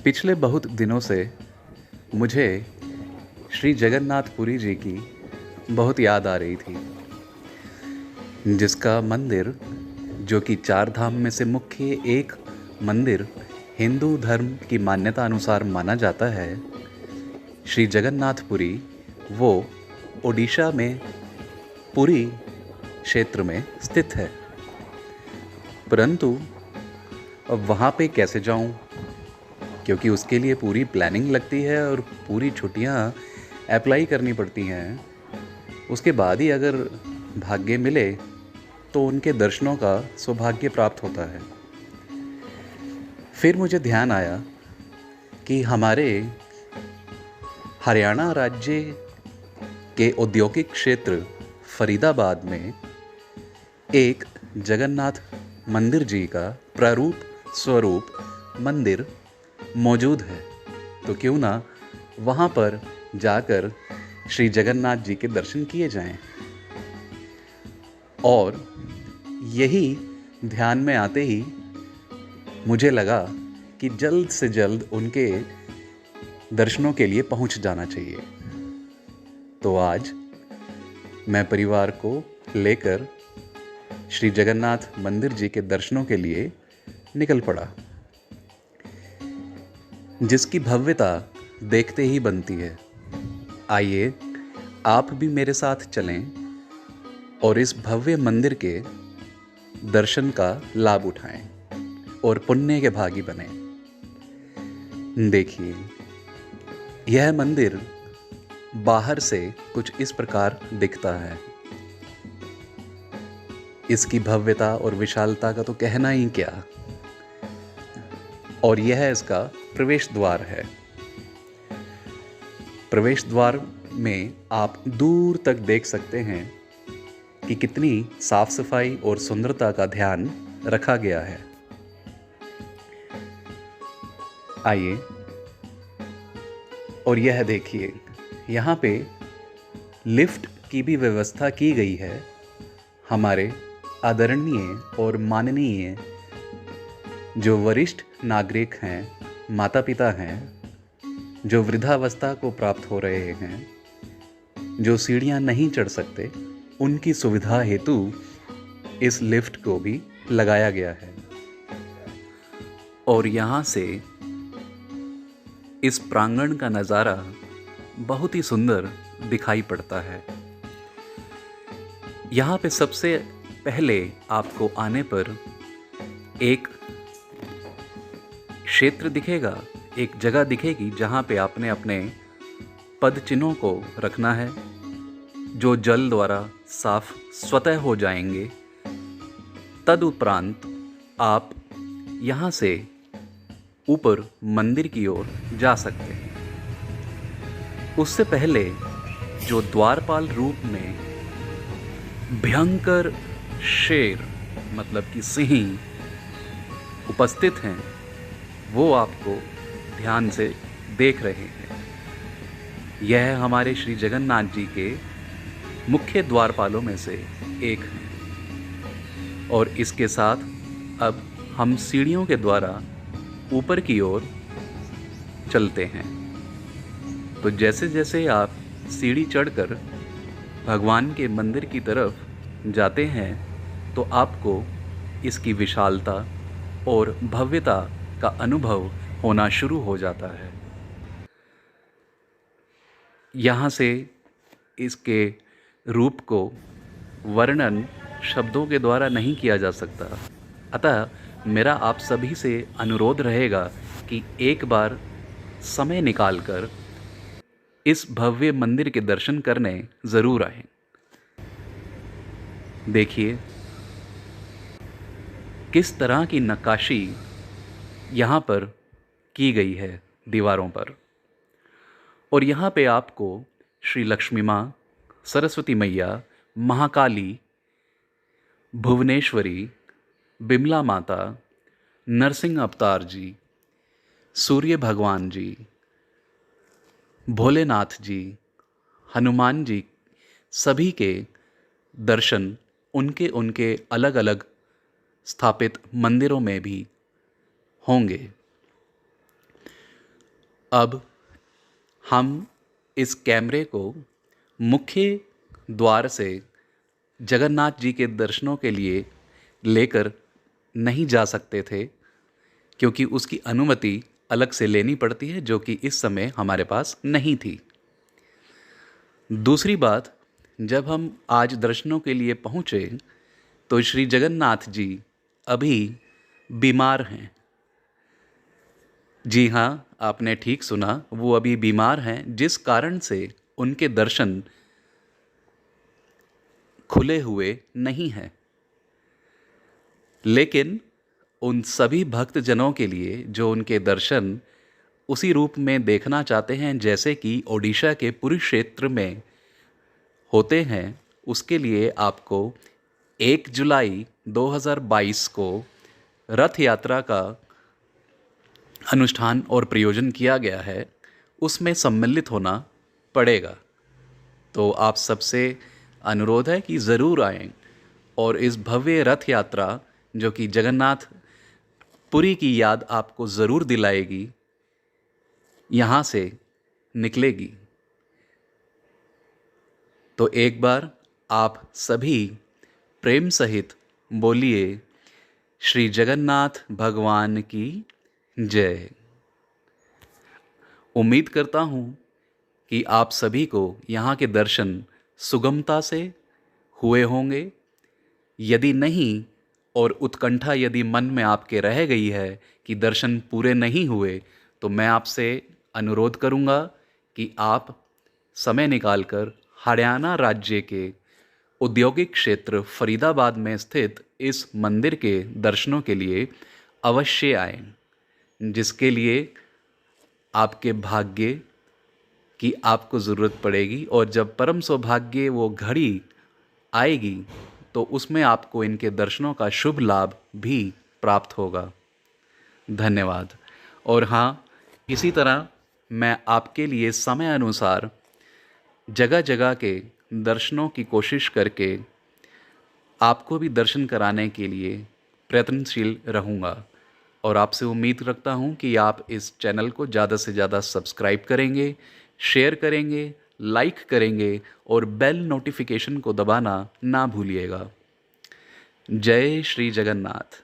पिछले बहुत दिनों से मुझे श्री जगन्नाथ पुरी जी की बहुत याद आ रही थी, जिसका मंदिर, जो कि चार धाम में से मुख्य एक मंदिर हिंदू धर्म की मान्यता अनुसार माना जाता है। श्री जगन्नाथ पुरी वो ओडिशा में पुरी क्षेत्र में स्थित है। परंतु अब वहाँ पे कैसे जाऊँ, क्योंकि उसके लिए पूरी प्लानिंग लगती है और पूरी छुट्टियाँ अप्लाई करनी पड़ती हैं। उसके बाद ही अगर भाग्य मिले तो उनके दर्शनों का सौभाग्य प्राप्त होता है। फिर मुझे ध्यान आया कि हमारे हरियाणा राज्य के औद्योगिक क्षेत्र फरीदाबाद में एक जगन्नाथ मंदिर जी का प्रारूप स्वरूप मंदिर मौजूद है। तो क्यों ना वहाँ पर जाकर श्री जगन्नाथ जी के दर्शन किए जाएं। और यही ध्यान में आते ही मुझे लगा कि जल्द से जल्द उनके दर्शनों के लिए पहुंच जाना चाहिए। तो आज मैं परिवार को लेकर श्री जगन्नाथ मंदिर जी के दर्शनों के लिए निकल पड़ा, जिसकी भव्यता देखते ही बनती है। आइए आप भी मेरे साथ चलें और इस भव्य मंदिर के दर्शन का लाभ उठाएं और पुण्य के भागी बने। देखिए, यह मंदिर बाहर से कुछ इस प्रकार दिखता है। इसकी भव्यता और विशालता का तो कहना ही क्या। और यह इसका प्रवेश द्वार है। प्रवेश द्वार में आप दूर तक देख सकते हैं कि कितनी साफ सफाई और सुंदरता का ध्यान रखा गया है। आइए, और यह देखिए, यहाँ पे लिफ्ट की भी व्यवस्था की गई है। हमारे आदरणीय और माननीय जो वरिष्ठ नागरिक हैं, माता पिता हैं, जो वृद्धावस्था को प्राप्त हो रहे हैं, जो सीढ़ियाँ नहीं चढ़ सकते, उनकी सुविधा हेतु इस लिफ्ट को भी लगाया गया है। और यहाँ से इस प्रांगण का नज़ारा बहुत ही सुंदर दिखाई पड़ता है। यहाँ पे सबसे पहले आपको आने पर एक क्षेत्र दिखेगा, एक जगह दिखेगी जहाँ पे आपने अपने पद चिन्हों को रखना है, जो जल द्वारा साफ स्वतः हो जाएंगे। तदुपरांत आप यहाँ से ऊपर मंदिर की ओर जा सकते हैं। उससे पहले जो द्वारपाल रूप में भयंकर शेर, मतलब कि सिंह उपस्थित हैं, वो आपको ध्यान से देख रहे हैं। यह हमारे श्री जगन्नाथ जी के मुख्य द्वारपालों में से एक हैं। और इसके साथ अब हम सीढ़ियों के द्वारा ऊपर की ओर चलते हैं। तो जैसे जैसे आप सीढ़ी चढ़कर भगवान के मंदिर की तरफ जाते हैं, तो आपको इसकी विशालता और भव्यता का अनुभव होना शुरू हो जाता है। यहाँ से इसके रूप को वर्णन शब्दों के द्वारा नहीं किया जा सकता। अतः मेरा आप सभी से अनुरोध रहेगा कि एक बार समय निकालकर इस भव्य मंदिर के दर्शन करने ज़रूर आएं। देखिए किस तरह की नक्काशी यहाँ पर की गई है दीवारों पर। और यहाँ पे आपको श्री लक्ष्मी माँ, सरस्वती मैया, महाकाली, भुवनेश्वरी, बिमला माता, नरसिंह अवतार जी, सूर्य भगवान जी, भोलेनाथ जी, हनुमान जी, सभी के दर्शन उनके उनके अलग अलग स्थापित मंदिरों में भी होंगे। अब हम इस कैमरे को मुख्य द्वार से जगन्नाथ जी के दर्शनों के लिए लेकर नहीं जा सकते थे, क्योंकि उसकी अनुमति अलग से लेनी पड़ती है, जो कि इस समय हमारे पास नहीं थी। दूसरी बात, जब हम आज दर्शनों के लिए पहुँचे तो श्री जगन्नाथ जी अभी बीमार हैं। जी हाँ, आपने ठीक सुना, वो अभी बीमार हैं, जिस कारण से उनके दर्शन खुले हुए नहीं हैं। लेकिन उन सभी भक्तजनों के लिए जो उनके दर्शन उसी रूप में देखना चाहते हैं जैसे कि ओडिशा के पुरी क्षेत्र में होते हैं, उसके लिए आपको 1 जुलाई 2022 को रथ यात्रा का अनुष्ठान और प्रयोजन किया गया है, उसमें सम्मिलित होना पड़ेगा। तो आप सबसे अनुरोध है कि ज़रूर आएं और इस भव्य रथ यात्रा, जो कि जगन्नाथ पुरी की याद आपको ज़रूर दिलाएगी, यहाँ से निकलेगी। तो एक बार आप सभी प्रेम सहित बोलिए, श्री जगन्नाथ भगवान की जय। उम्मीद करता हूँ कि आप सभी को यहाँ के दर्शन सुगमता से हुए होंगे। यदि नहीं, और उत्कंठा यदि मन में आपके रह गई है कि दर्शन पूरे नहीं हुए, तो मैं आपसे अनुरोध करूँगा कि आप समय निकालकर हरियाणा राज्य के औद्योगिक क्षेत्र फरीदाबाद में स्थित इस मंदिर के दर्शनों के लिए अवश्य आएं, जिसके लिए आपके भाग्य की आपको ज़रूरत पड़ेगी। और जब परम सौभाग्य वो घड़ी आएगी तो उसमें आपको इनके दर्शनों का शुभ लाभ भी प्राप्त होगा। धन्यवाद। और हाँ, इसी तरह मैं आपके लिए समय अनुसार जगह जगह के दर्शनों की कोशिश करके आपको भी दर्शन कराने के लिए प्रयत्नशील रहूँगा। और आपसे उम्मीद रखता हूँ कि आप इस चैनल को ज़्यादा से ज़्यादा सब्सक्राइब करेंगे, शेयर करेंगे, लाइक करेंगे और बेल नोटिफिकेशन को दबाना ना भूलिएगा। जय श्री जगन्नाथ।